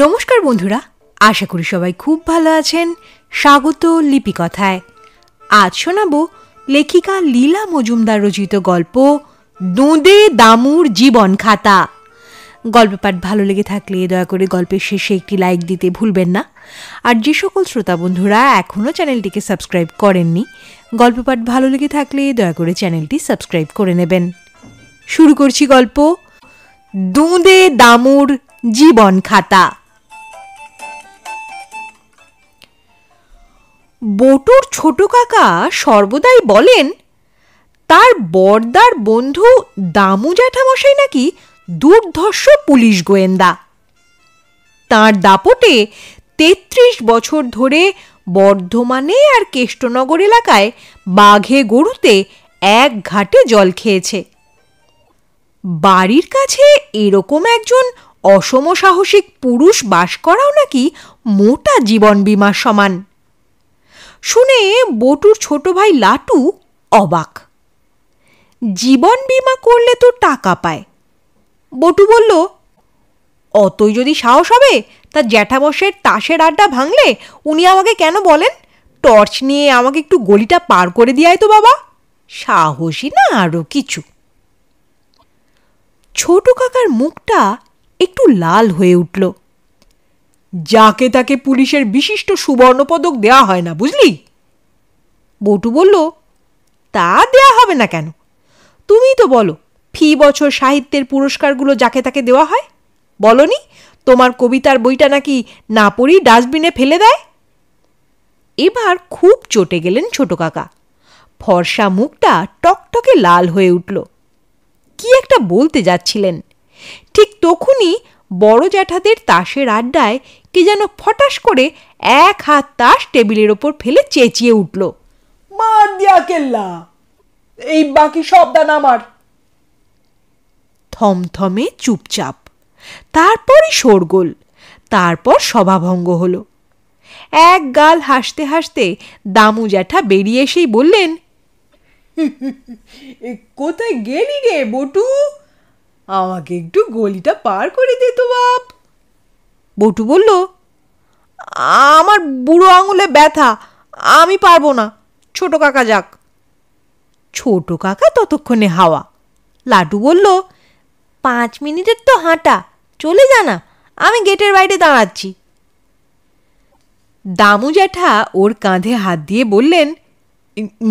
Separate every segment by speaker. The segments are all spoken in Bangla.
Speaker 1: নমস্কার বন্ধুরা, আশা করি সবাই খুব ভালো আছেন। স্বাগত লিপিকথায়। আজ শোনাবো লেখিকা লীলা মজুমদার রচিত গল্প দোঁদে দামুর জীবন খাতা। গল্প পাঠ ভালো লেগে থাকলে দয়া করে গল্পের শেষে একটি লাইক দিতে ভুলবেন না। আর যে সকল শ্রোতা বন্ধুরা এখনও চ্যানেলটিকে সাবস্ক্রাইব করেননি, গল্প পাঠ ভালো লেগে থাকলে দয়া করে চ্যানেলটি সাবস্ক্রাইব করে নেবেন। শুরু করছি গল্প দোঁদে দামুর জীবন খাতা। বটুর ছোট কাকা সর্বদাই বলেন তার বড়দার বন্ধু দামু জ্যাঠামশাই নাকি দুর্ধর্ষ পুলিশ গোয়েন্দা। তাঁর দাপটে ৩৩ বছর ধরে বর্ধমানে আর কেষ্টনগর এলাকায় বাঘে গরুতে এক ঘাটে জল খেয়েছে। বাড়ির কাছে এরকম একজন অসমসাহসিক পুরুষ বাস করাও নাকি মোটা জীবন বীমার সমান। শুনে বটুর ছোট ভাই লাটু অবাক। জীবন বীমা করলে তো টাকা পায়। বটু বলল, অতই যদি সাহস হবে তা জ্যাঠামশাইয়ের তাসের আড্ডা ভাঙলে উনি আমাকে কেন বলেন টর্চ নিয়ে আমাকে একটু গলিটা পার করে দিয়াই তো বাবা, সাহসী না আরো কিছু। ছোট কাকার মুখটা একটু লাল হয়ে উঠল। যাকে তাকে পুলিশের বিশিষ্ট সুবর্ণপদক দেয়া হয় না, বুঝলি? বটু বলল, তা দেয়া হবে না কেন? তুমি তো বলো ফি বছর সাহিত্যের পুরস্কারগুলো যাকে তাকে দেওয়া হয়। বলনি তোমার কবিতার বইটা নাকি না পড়ি ডাস্টবিনে ফেলে দেয়? এবার খুব চটে গেলেন ছোট কাকা। ফর্সা মুখটা টকটকে লাল হয়ে উঠল। কি একটা বলতে যাচ্ছিলেন, ঠিক তখনই বড় জ্যাঠাদের তাসের আড্ডায় কে যেন ফটাস করে এক হাত তাস টেবিলের ওপর ফেলে চেঁচিয়ে উঠল, মার দিয়া কেল্লা, এই বাকি সব দান আমার। থমথমে চুপচাপ, তারপরই শোরগোল, তারপর সভাভঙ্গ হলো। এক গাল হাসতে হাসতে দামু জ্যাঠা বেরিয়ে এসেই বললেন, কোথায় গেলি রে বটু? আমাকে একটু গলিটা পার করে দে তো বাপ। বটু বলল, আমার বুড়ো আঙুলে ব্যথা, আমি পারবো না, ছোট কাকা যাক। ছোট কাকা ততক্ষণে হাওয়া। লাটু বলল, 5 মিনিটের তো হাঁটা, চলে যা না, আমি গেটের বাইরে দাঁড়াচ্ছি। দামু জ্যাঠা ওর কাঁধে হাত দিয়ে বললেন,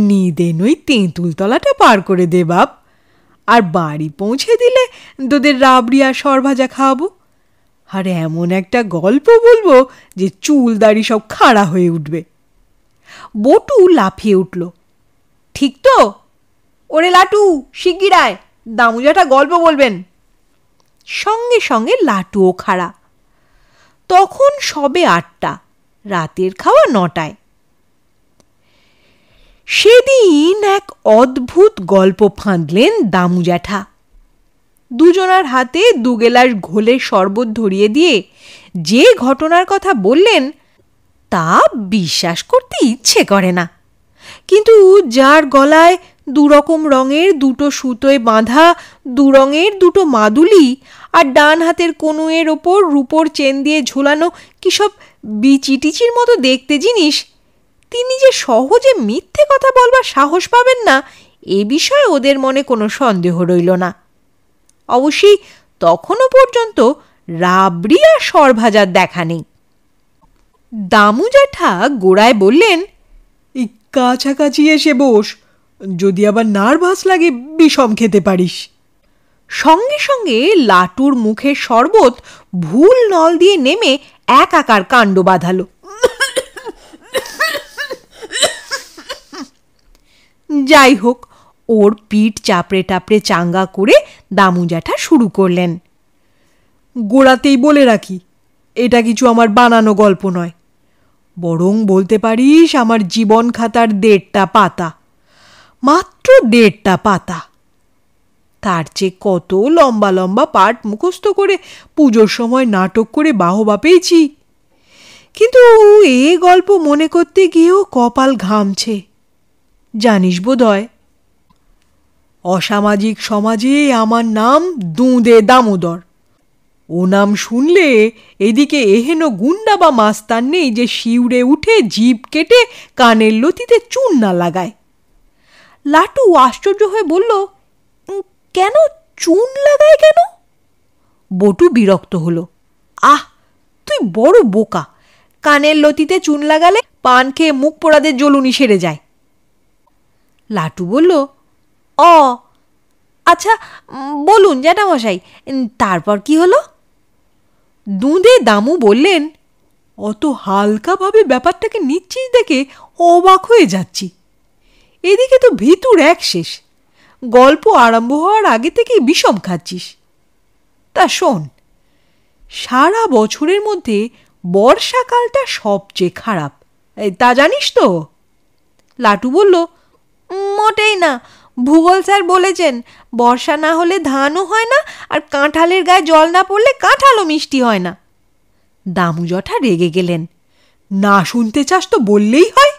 Speaker 1: নিদেন ওই তেঁতুলতলাটা পার করে দে বাপ, আর বাড়ি পৌঁছে দিলে তোদের রাবড়ি আর সরভাজা খাওয়াবো, আর এমন একটা গল্প বলবো যে চুল দাড়ি সব খাড়া হয়ে উঠবে। বটু লাফিয়ে উঠল, ঠিক তো? ওরে লাটু, শিগগির আয়, দামু জ্যাঠা গল্প বলবেন। সঙ্গে সঙ্গে লাটুও খাড়া। তখন সবে 8টা, রাতের খাওয়া 9টায়। সেদিন এক অদ্ভুত গল্প ফাঁদলেন দামু জ্যাঠা। দুজনার হাতে 2 গেলাস ঘোলের শরবত ধরিয়ে দিয়ে যে ঘটনার কথা বললেন তা বিশ্বাস করতে ইচ্ছে করে না। কিন্তু যার গলায় 2 রকম রঙের 2টো সুতোয় বাঁধা 2 রঙের 2টো মাদুলি আর ডান হাতের কনুয়ের ওপর রূপোর চেন দিয়ে ঝোলানো কি সব বিচিটিচির মতো দেখতে জিনিস, তিনি যে সহজে মিথ্যে কথা বলবার সাহস পাবেন না, এ বিষয়ে ওদের মনে কোনো সন্দেহ রইল না। অবশ্যই তখনও পর্যন্ত রাবড়ি আর সরভাজার দেখা নেই। দামু জ্যাঠা গোড়ায় বললেন, এই কাছাকাছি এসে বস, যদি আবার নার্ভাস লাগে বিষম খেতে পারিস। সঙ্গে সঙ্গে লাটুর মুখের শরবত ভুল নল দিয়ে নেমে একাকার কাণ্ড বাঁধালো। যাই হোক, ওর পিঠ চাপড়ে টাপড়ে চাঙ্গা করে দামু জ্যাঠা শুরু করলেন, গোড়াতেই বলে রাখি, এটা কিছু আমার বানানো গল্প নয়, বরং বলতে পারিস আমার জীবন খাতার 1.5টা পাতা, মাত্র 1.5টা পাতা। তার চেয়ে কত লম্বা লম্বা পাঠ মুখস্থ করে পুজোর সময় নাটক করে বাহবা পেয়েছি, কিন্তু এ গল্প মনে করতে গিয়েও কপাল ঘামছে। জানিস বোধহয়, অসামাজিক সমাজে আমার নাম দোঁদে দামোদর, ও নাম শুনলে এদিকে এহেন গুন্ডা বা মাস্তান নেই যে শিউরে উঠে জিভ কেটে কানের লতিতে চুন না লাগায়। লাটু আশ্চর্য হয়ে বলল, কেন চুন লাগায় কেন? বটু বিরক্ত হলো। আহ, তুই বড় বোকা, কানের লতিতে চুন লাগালে পান খেয়ে মুখ পোড়াদের জ্বলুনি সেরে যায়। লাটু বলল, অ আচ্ছা বলুন জ্যাঠামশাই, তারপর কি হলো? দুঁদে দামু বললেন, অত হালকাভাবে ব্যাপারটাকে নিচ্ছিস দেখে অবাক হয়ে যাচ্ছি। এদিকে তো ভিতুর এক শেষ, গল্প আরম্ভ হওয়ার আগে থেকেই বিষম খাচ্ছিস। তা শোন, সারা বছরের মধ্যে বর্ষাকালটা সবচেয়ে খারাপ, তা জানিস তো? লাটু বলল, মোটেই না, ভূগোল স্যার বলেছেন বর্ষা না হলে ধানও হয় না, আর কাঁঠালের গায়ে জল না পড়লে কাঁঠালও মিষ্টি হয় না। দামু জ্যাঠা রেগে গেলেন, না শুনতে চাস তো বললেই হয়।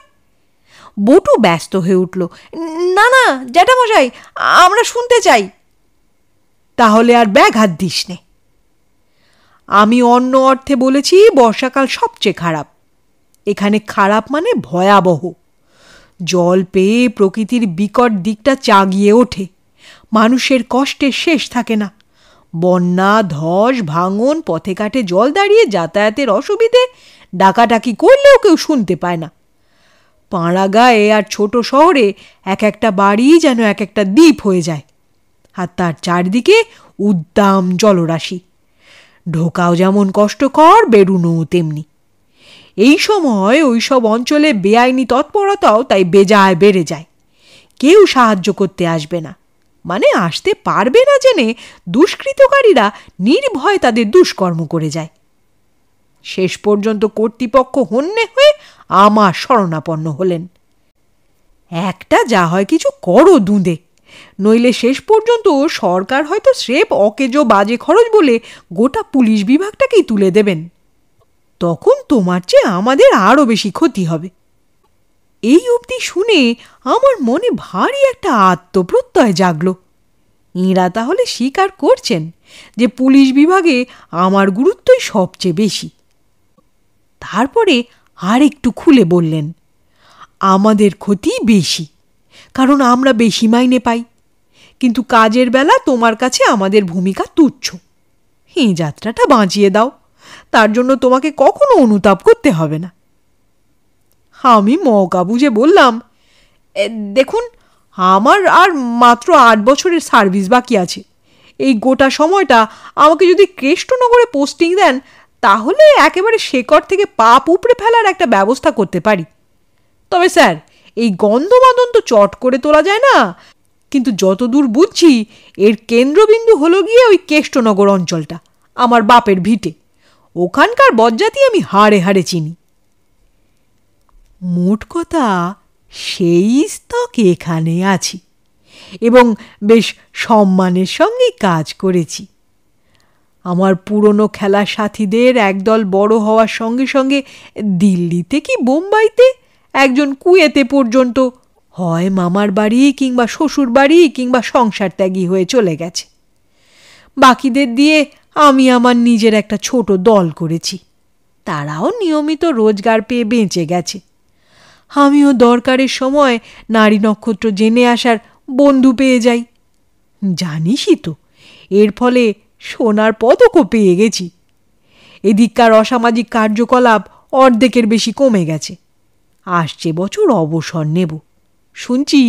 Speaker 1: বটু ব্যস্ত হয়ে উঠল, না না জ্যাঠামশাই, আমরা শুনতে চাই। তাহলে আর ব্যাঘাত দিস নে। আমি অন্য অর্থে বলেছি বর্ষাকাল সবচেয়ে খারাপ। এখানে খারাপ মানে ভয়াবহ। জল পেয়ে প্রকৃতির বিকট দিকটা চাগিয়ে ওঠে, মানুষের কষ্টের শেষ থাকে না। বন্যা, ধস, ভাঙন, পথে ঘাটে জল দাঁড়িয়ে যাতায়াতের অসুবিধে, ডাকাডাকি করলেও কেউ শুনতে পায় না। পাড়া গায়ে আর ছোট শহরে এক একটা বাড়ি যেন এক একটা দ্বীপ হয়ে যায়, আর তার চারদিকে উদ্দাম জলরাশি। ঢোকাও যেমন কষ্টকর, বেরুনোও তেমনি। এই সময় ওই সব অঞ্চলে বেআইনি তৎপরতাও তাই বেজায় বেড়ে যায়। কেউ সাহায্য করতে আসবে না, মানে আসতে পারবে না জেনে দুষ্কৃতকারীরা নির্ভয় তাদের দুষ্কর্ম করে যায়। শেষ পর্যন্ত কর্তৃপক্ষ হন্যে হয়ে আমার শরণাপন্ন হলেন। একটা যা হয় কিছু করো দুঁদে, নইলে শেষ পর্যন্ত সরকার হয়তো স্রেফ অকেজো বাজে খরচ বলে গোটা পুলিশ বিভাগটাকেই তুলে দেবেন। তখন তোমার চেয়ে আমাদের আরও বেশি ক্ষতি হবে। এই অবধি শুনে আমার মনে ভারী একটা আত্মপ্রত্যয় জাগল। এঁরা তাহলে স্বীকার করছেন যে পুলিশ বিভাগে আমার গুরুত্বই সবচেয়ে বেশি। তারপরে আর একটু খুলে বললেন, আমাদের ক্ষতি বেশি, কারণ আমরা বেশি মাইনে পাই, কিন্তু কাজের বেলা তোমার কাছে আমাদের ভূমিকা তুচ্ছ। এই যাত্রাটা বাঁচিয়ে দাও, তার জন্য তোমাকে কখনো অনুতাপ করতে হবে না। আমি মৌকা বুঝে বললাম, দেখুন, আমার আর মাত্র 8 বছরের সার্ভিস বাকি আছে। এই গোটা সময়টা আমাকে যদি কৃষ্ণনগরে পোস্টিং দেন, তাহলে একেবারে শেকড় থেকে পাপ উপড়ে ফেলার একটা ব্যবস্থা করতে পারি। তবে স্যার, এই গন্ধমাদন তো চট করে তোলা যায় না, কিন্তু যতদূর বুঝছি এর কেন্দ্রবিন্দু হলো গিয়ে ওই কৃষ্ণনগর অঞ্চলটা, আমার বাপের ভিটে। ওখানকার বজ্জাতি আমি হাড়ে হাড়ে চিনি। মোট কথা, সেই স্তক এখানে আছি এবং বেশ সম্মানের সঙ্গে কাজ করেছি। আমার পুরনো খেলার সাথীদের একদল বড় হওয়ার সঙ্গে সঙ্গে দিল্লিতে কি বোম্বাইতে, একজন কুয়েতে পর্যন্ত হয় মামার বাড়ি কিংবা শ্বশুর বাড়ি কিংবা সংসার ত্যাগী হয়ে চলে গেছে। বাকিদের দিয়ে আমি আমার নিজের একটা ছোট দল করেছি, তারাও নিয়মিত রোজগার পেয়ে বেঁচে গেছে। আমিও দরকারের সময় নারী নক্ষত্র জেনে আসার বন্ধু পেয়ে যাই। জানিসই তো, এর ফলে সোনার পদকও পেয়ে গেছি। এদিককার অসামাজিক কার্যকলাপ অর্ধেকের বেশি কমে গেছে। আসছে বছর অবসর নেব, শুনছি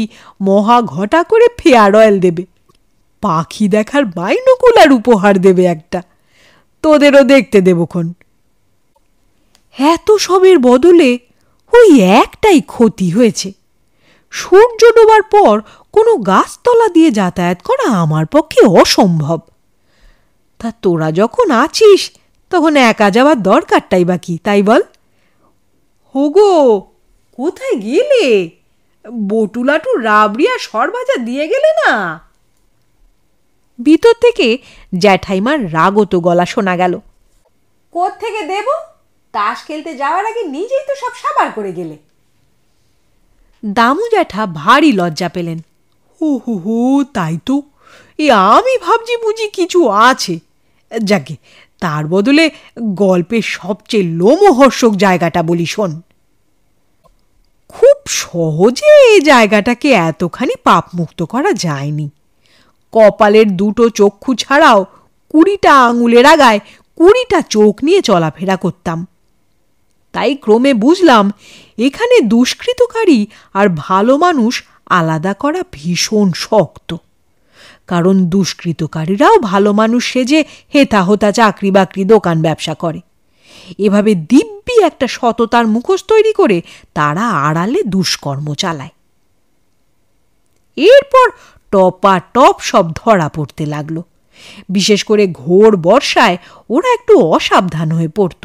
Speaker 1: মহা ঘটা করে ফেয়ারওয়েল দেবে, পাখি দেখার বাইনোকুলার উপহার দেবে একটা, তোদেরও দেখতে দেবক্ষণ। এত সবের বদলে ওই একটাই ক্ষতি হয়েছে, সূর্য ডোবার পর কোনো গাছতলা দিয়ে যাতায়াত করা আমার পক্ষে অসম্ভব। তা তোরা যখন আছিস তখন একা যাওয়ার দরকারটাই বা কি, তাই বল? হোগো, কোথায় গেলে? বটুলাটু রাবড়ি আর সরভাজা দিয়ে গেলে না? ভিতর থেকে জ্যাঠাইমার রাগত গলা শোনা গেল। কোত্থেকে দেব? তাস খেলতে যাওয়ার আগে নিজেই তো সব সাবার করে গেলে। দামু জ্যাঠা ভারী লজ্জা পেলেন। হু হু হু, তাই তো, আমি ভাবছি বুঝি কিছু আছে। যাকে, তার বদলে গল্পের সবচেয়ে লোমহর্ষক জায়গাটা বলি শোন। খুব সহজে এই জায়গাটাকে এতখানি পাপমুক্ত করা যায়নি। কপালের দুটো চক্ষু ছাড়াও 20টা আঙুলের আগায় 20টা চোখ নিয়ে চলাফেরা করতাম। তাই ক্রমে বুঝলাম এখানে দুষ্কৃতকারী আর ভালো মানুষ আলাদা করা ভীষণ শক্ত। কারণ দুষ্কৃতকারীরাও ভালো মানুষ সেজে হেতা হোতা চাকরি বাকরি দোকান ব্যবসা করে। এভাবে দিব্যি একটা সততার মুখোশ তৈরি করে তারা আড়ালে দুষ্কর্ম চালায়। এরপর টপাটপ সব ধরা পড়তে লাগলো। বিশেষ করে ঘোর বর্ষায় ওরা একটু অসাবধান হয়ে পড়ত।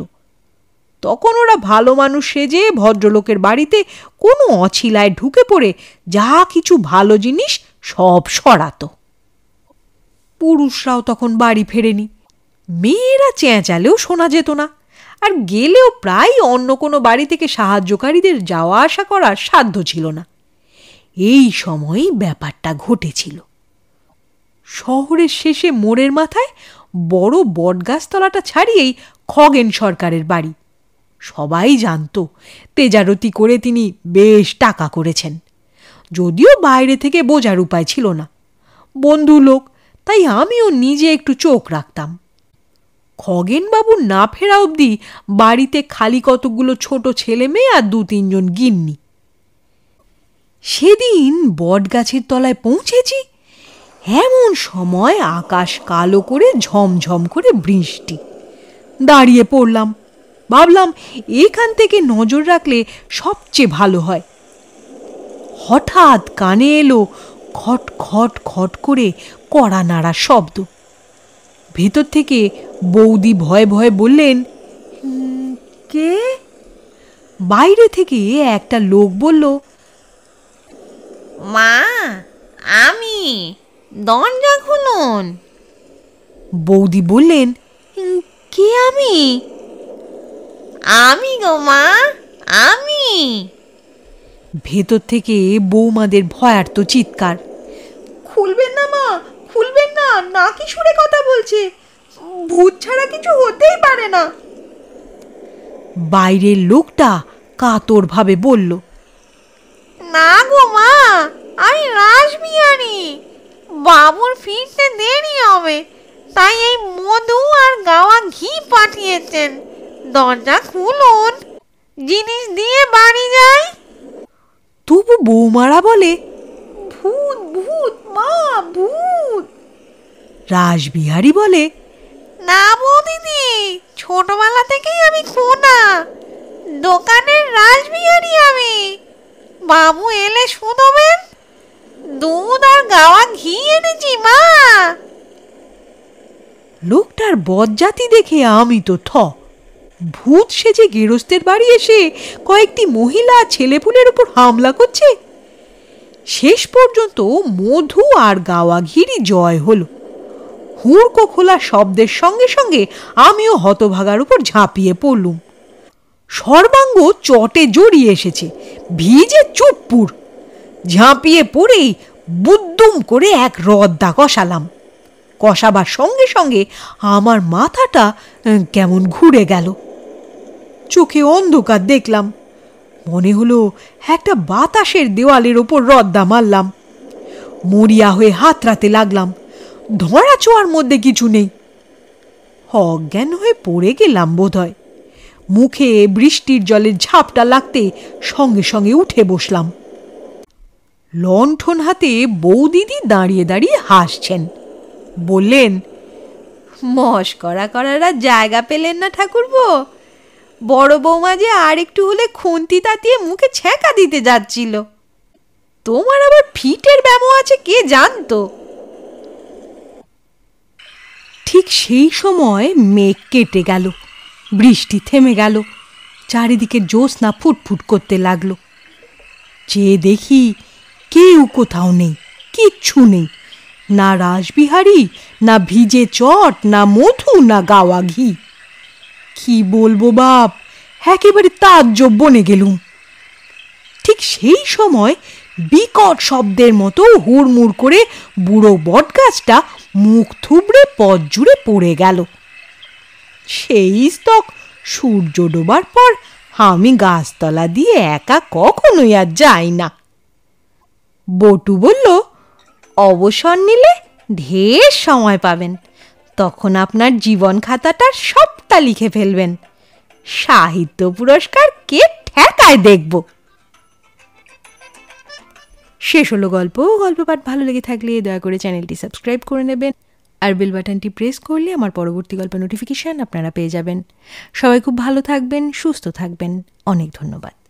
Speaker 1: তখন ওরা ভালো মানুষ সেজে ভদ্রলোকের বাড়িতে কোনো অছিলায় ঢুকে পড়ে যা কিছু ভালো জিনিস সব সরাতো। পুরুষরাও তখন বাড়ি ফেরেনি। মেয়েরা চেঁচালেও শোনা যেত না, আর গেলেও প্রায় অন্য কোনো বাড়ি থেকে সাহায্যকারীদের যাওয়া আসা করার সাধ্য ছিল না। এই সময়ই ব্যাপারটা ঘটেছিল। শহরের শেষে মোড়ের মাথায় বড় বটগাছতলাটা ছাড়িয়েই খগেন সরকারের বাড়ি। সবাই জানত তেজারতি করে তিনি বেশ টাকা করেছেন। যদিও বাইরে থেকে বোঝার উপায় ছিল না। বন্ধু লোক, তাই আমিও নিজে একটু চোখ রাখতাম। খগেনবাবু না ফেরা অবধি বাড়িতে খালি কতগুলো ছোট ছেলে মেয়ে আর 2-3 জন গিন্নি। সেদিন বটগাছের তলায় পৌঁছেছি, এমন সময় আকাশ কালো করে ঝমঝম করে বৃষ্টি। দাঁড়িয়ে পড়লাম, ভাবলাম এখান থেকে নজর রাখলে সবচেয়ে ভালো হয়। হঠাৎ কানে এলো খট খট খট করে কড়া নাড়ার শব্দ। ভেতর থেকে বৌদি ভয়ে ভয়ে বললেন, কে? বাইরে থেকে একটা লোক বলল,
Speaker 2: মা, আমি, দরজা খুলুন।
Speaker 1: বৌদি বললেন, কে আমি?
Speaker 2: আমি গো মা, আমি।
Speaker 1: ভেতর থেকে বৌমাদের ভয়ার্ত চিৎকার, খুলবেন না মা, খুলবেন না, নাকি সুরে কথা বলছে, ভূত ছাড়া কিছু হতেই পারে না। বাইরের লোকটা কাতর ভাবে বলল,
Speaker 2: না গো মা, আমি রাসবিহারী। বাবুর ফিরতে দেরি হবে, তাই এই মধু আর গাওয়া ঘি পাঠিয়েছেন। দরজা খুলুন, জিনিস দিয়ে বাড়ি যাই।
Speaker 1: তবু বৌমারা বলে, ভূত ভূত মা, ভূত। রাসবিহারী বলে,
Speaker 2: না বৌদিদি, ছোটবেলা থেকেই আমি খোনা, দোকানের রাসবিহারী আমি। বাবু এলে শুনবেন, দুধ আর গাওয়া ঘি এনেছি মা।
Speaker 1: লোকটার বজ্জাতি দেখে আমি তো থ। ভূত সেজে গেরস্তের বাড়ি এসে কয়েকটি মহিলা ছেলেপুলের উপর হামলা করছে। শেষ পর্যন্ত মধু আর গাওয়া ঘিরি জয় হলো। হুড়কো খোলা শব্দের সঙ্গে সঙ্গে আমিও হতভাগার উপর ঝাঁপিয়ে পড়লুম। সর্বাঙ্গ চটে জড়িয়ে এসেছে, ভিজে চুপ্পুর। ঝাঁপিয়ে পড়েই বুদ্দুম করে এক রদ্দা কষালাম। কষাবার সঙ্গে সঙ্গে আমার মাথাটা কেমন ঘুরে গেল। চোখে অন্ধকার দেখলাম। মনে হলো একটা বাতাসের দেওয়ালের ওপর রদ্দা মারলাম। মরিয়া হয়ে হাতড়াতে লাগলাম। ধরা ছোঁয়ার মধ্যে কিছু নেই। অজ্ঞান হয়ে পড়ে গেলাম বোধহয়। মুখে বৃষ্টির জলের ঝাপটা লাগতে সঙ্গে সঙ্গে উঠে বসলাম। লণ্ঠন হাতে বৌদিদি দাঁড়িয়ে দাঁড়িয়ে হাসছেন। বললেন, মস্করা করার আর জায়গা পেলেন না ঠাকুরপো? বড় বৌমা যে আর একটু হলে খুন্তি তাতিয়ে মুখে ছ্যাঁকা দিতে যাচ্ছিল। তোমার আবার ফিটের ব্যামো আছে কে জানতো। ঠিক সেই সময় মেঘ কেটে গেল, বৃষ্টি থেমে গেল, চারিদিকে জ্যোৎস্না ফুটফুট করতে লাগলো। চেয়ে দেখি কেউ কোথাও নেই, কিচ্ছু নেই। না রাসবিহারী, না ভিজে চট, না মধু, না গাওয়া ঘি। কি বলবো বাপ, একেবারে তাজ্জব বনে গেলুম। ঠিক সেই সময় বিকট শব্দের মতো হুড়মুড় করে বুড়ো বটগাছটা মুখ থুবড়ে পথ জুড়ে পড়ে গেল। সেই স্তক সূর্য ডোবার পর আমি গাছতলা দিয়ে একা কখনোই আর যাই না। বটু বলল, অবসর নিলে ঢের সময় পাবেন, তখন আপনার জীবন খাতাটা সবটা লিখে ফেলবেন, সাহিত্য পুরস্কার কে ঠেকায় দেখব। শেষ হলো গল্প। গল্প পাঠ ভালো লেগে থাকলে দয়া করে চ্যানেলটি সাবস্ক্রাইব করে নেবেন, আর বেল বাটনটি প্রেস করলে আমার পরবর্তী গল্পের নোটিফিকেশান আপনারা পেয়ে যাবেন। সবাই খুব ভালো থাকবেন, সুস্থ থাকবেন। অনেক ধন্যবাদ।